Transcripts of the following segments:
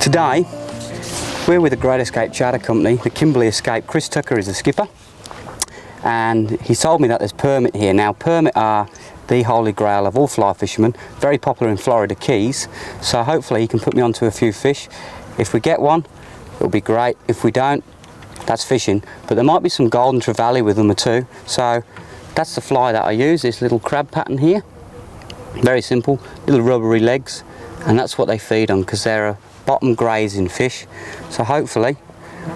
Today, we're with the Great Escape Charter Company, the Kimberley Escape. Chris Tucker is the skipper, and he told me that there's permit here. Now, permit are the holy grail of all fly fishermen, very popular in Florida Keys, so hopefully he can put me onto a few fish. If we get one, it'll be great. If we don't, that's fishing. But there might be some golden trevally with them too, so that's the fly that I use, this little crab pattern here. Very simple, little rubbery legs, and that's what they feed on because they're a bottom grazing fish. So hopefully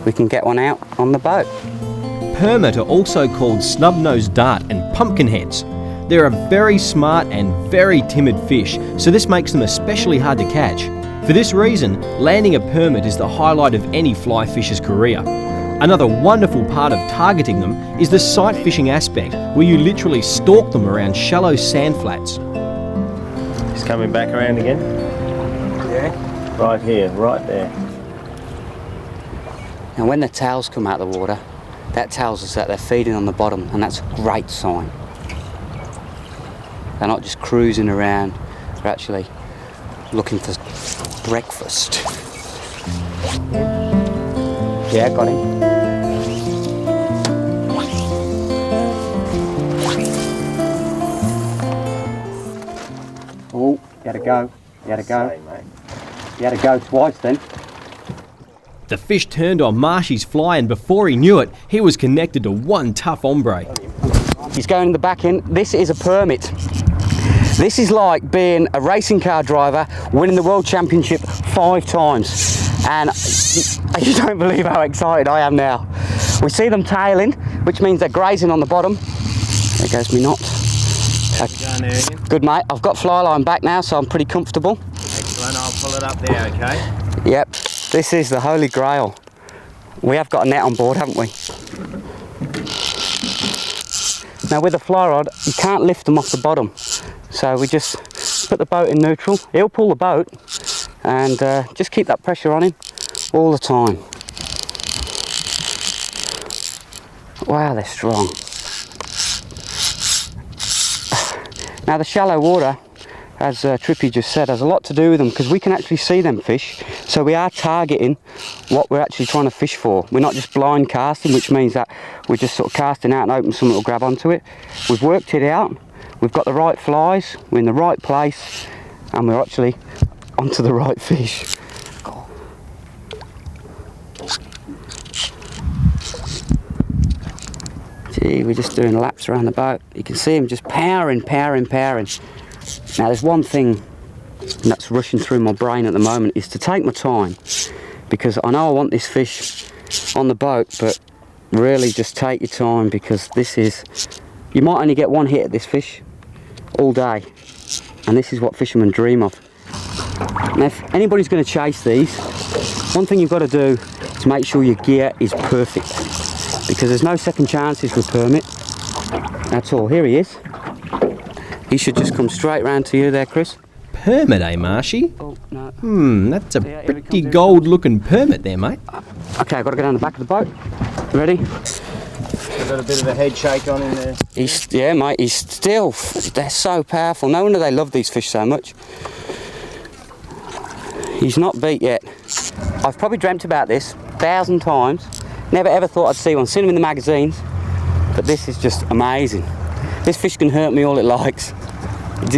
we can get one out on the boat. Permit are also called snub-nosed dart and pumpkinheads. They're a very smart and very timid fish, so this makes them especially hard to catch. For this reason, landing a permit is the highlight of any fly fisher's career. Another wonderful part of targeting them is the sight fishing aspect, where you literally stalk them around shallow sand flats. He's coming back around again. Yeah. Right here, right there. Now when the tails come out of the water, that tells us that they're feeding on the bottom, and that's a great sign. They're not just cruising around, they're actually looking for breakfast. Yeah, got him. Oh, you had to go. You had to go. You had to go twice then. The fish turned on Marshy's fly, and before he knew it, he was connected to one tough hombre. He's going in the back end. This is a permit. This is like being a racing car driver, winning the World Championship 5 times. And you don't believe how excited I am now. We see them tailing, which means they're grazing on the bottom. There goes me knot. Good mate, I've got fly line back now, so I'm pretty comfortable. Excellent, I'll pull it up there, okay? Yep, this is the holy grail. We have got a net on board, haven't we? Now with a fly rod, you can't lift them off the bottom. So we just put the boat in neutral. He'll pull the boat, and just keep that pressure on him all the time. Wow, they're strong. Now the shallow water, as Trippy just said, has a lot to do with them because we can actually see them fish. So we are targeting what we're actually trying to fish for. We're not just blind casting, which means that we're just sort of casting out and hoping someone will grab onto it. We've worked it out. We've got the right flies, we're in the right place, and we're actually onto the right fish. Gee, we're just doing laps around the boat. You can see him just powering. Now there's one thing that's rushing through my brain at the moment, is to take my time, because I know I want this fish on the boat, but really just take your time, because this is, you might only get one hit at this fish all day, and this is what fishermen dream of. Now if anybody's going to chase these, one thing you've got to do is make sure your gear is perfect, because there's no second chances with permit. That's all. Here he is. He should just come straight round to you there, Chris. Permit, eh, Marshy? Oh, no. That's a pretty gold-looking permit there, mate. Okay, I've got to go down the back of the boat. Ready? I've got a bit of a head shake on in there. Yeah, mate, he's still, they're so powerful. No wonder they love these fish so much. He's not beat yet. I've probably dreamt about this 1,000 times. Never ever thought I'd see one. Seen them in the magazines, but this is just amazing. This fish can hurt me all it likes.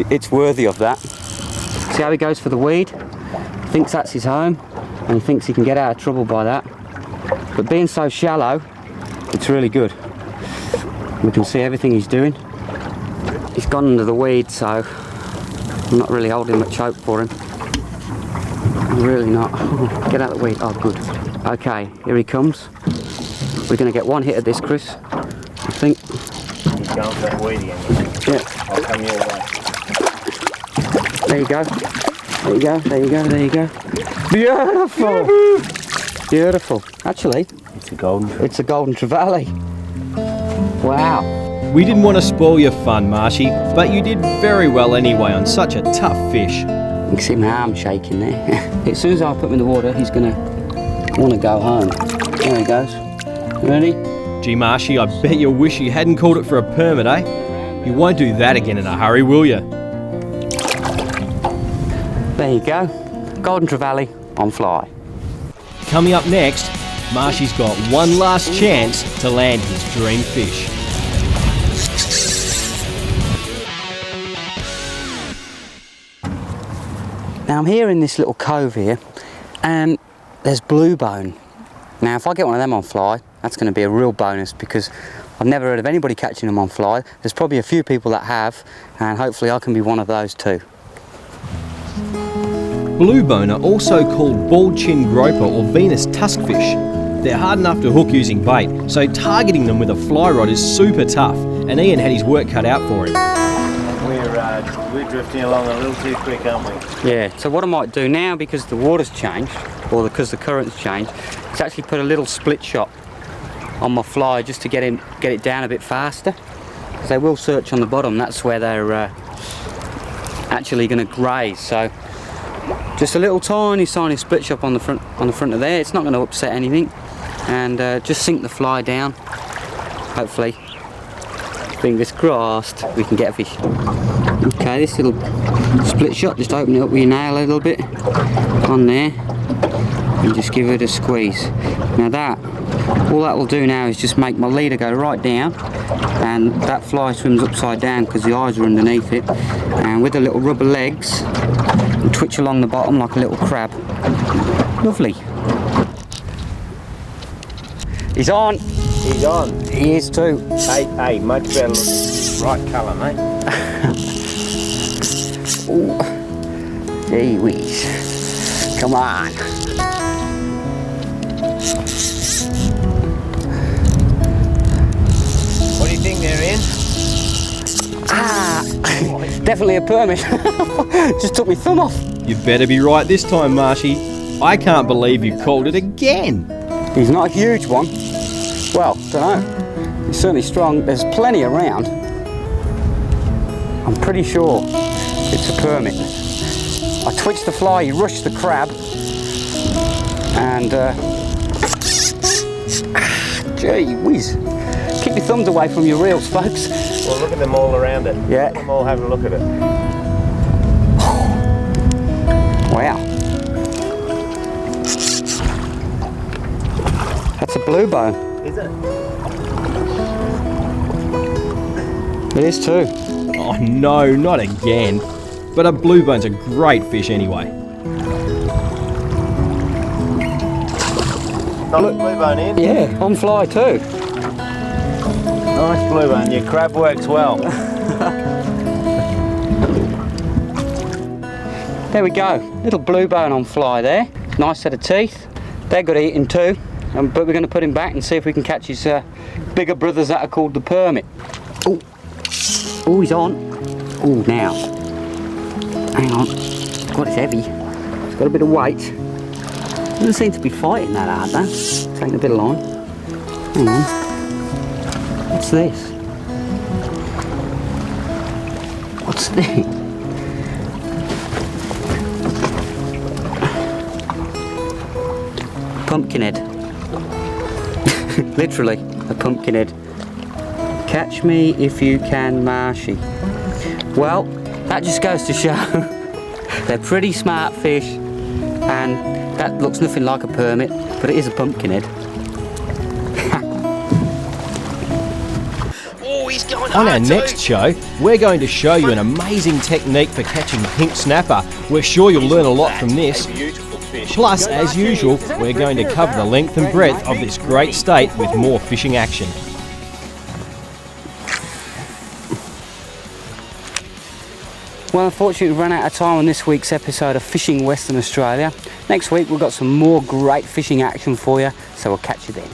It's worthy of that. See how he goes for the weed? Thinks that's his home, and he thinks he can get out of trouble by that. But being so shallow, it's really good. We can see everything he's doing. He's gone under the weed, so I'm not really holding much hope for him. I'm really not. Get out of the weed. Oh, good. Okay, here he comes. We're going to get one hit at this, Chris, I think. He's going for that weed again. Yeah. I'll come your way. There you go. There you go. There you go. There you go. Beautiful. Beautiful. Actually, it's a golden trevally. It's a golden trevally. Wow. We didn't want to spoil your fun, Marshy, but you did very well anyway on such a tough fish. You can see my arm shaking there. As soon as I put him in the water, he's going to want to go home. There he goes. Ready? Gee, Marshy, I bet you wish you hadn't called it for a permit, eh? You won't do that again in a hurry, will you? There you go. Golden trevally on fly. Coming up next, Marshy's got one last chance to land his dream fish. Now I'm here in this little cove here, and there's blue bone. Now if I get one of them on fly, that's going to be a real bonus, because I've never heard of anybody catching them on fly. There's probably a few people that have, and hopefully I can be one of those too. Bluebone are also called bald-chin groper or Venus tuskfish. They're hard enough to hook using bait, so targeting them with a fly rod is super tough, and Ian had his work cut out for him. We're drifting along a little too quick, aren't we? Yeah, so what I might do now, because the water's changed, or because the current's changed, is actually put a little split shot on my fly just to get it down a bit faster. Because they will search on the bottom, that's where they're actually going to graze. So just a little tiny split shot on the front of there. It's not going to upset anything, and just sink the fly down. Hopefully, fingers crossed, we can get a fish. Okay, this little split shot, just open it up with your nail a little bit on there and just give it a squeeze. Now all that will do now is just make my leader go right down, and that fly swims upside down because the eyes are underneath it, and with the little rubber legs it'll twitch along the bottom like a little crab. Lovely. He's on. He's on. He is too. Hey, much better looking. Right colour, mate. Ooh. Gee whiz. Come on. What do you think they're in? Ah, definitely a permit. Just took my thumb off. You better be right this time, Marshy. I can't believe you called it again. He's not a huge one. Well, don't know. He's certainly strong. There's plenty around. I'm pretty sure it's a permit. I twitched the fly, he rushed the crab, and gee whiz. Keep your thumbs away from your reels, folks. Well, look at them all around it. Yeah. Let them all have a look at it. Wow. That's a blue bone. Is it? It is too. Oh no, not again. But a bluebone's a great fish anyway. Not a bluebone in? Yeah, on fly too. Nice bluebone. Your crab works well. There we go. Little bluebone on fly there. Nice set of teeth. They're good eating too. But we're going to put him back and see if we can catch his bigger brothers that are called the permit. Oh, oh, he's on. Oh, now. Hang on. God, it's heavy. It's got a bit of weight. Doesn't seem to be fighting that hard though. Taking a bit of line. Hang on. What's this? What's this? Pumpkinhead. Literally, a pumpkinhead. Catch me if you can, Marshy. Well, that just goes to show they're pretty smart fish, and that looks nothing like a permit, but it is a pumpkinhead. On our next show, we're going to show you an amazing technique for catching pink snapper. We're sure you'll learn a lot from this. Plus, as usual, we're going to cover the length and breadth of this great state with more fishing action. Well, unfortunately we've run out of time on this week's episode of Fishing Western Australia. Next week we've got some more great fishing action for you, so we'll catch you then.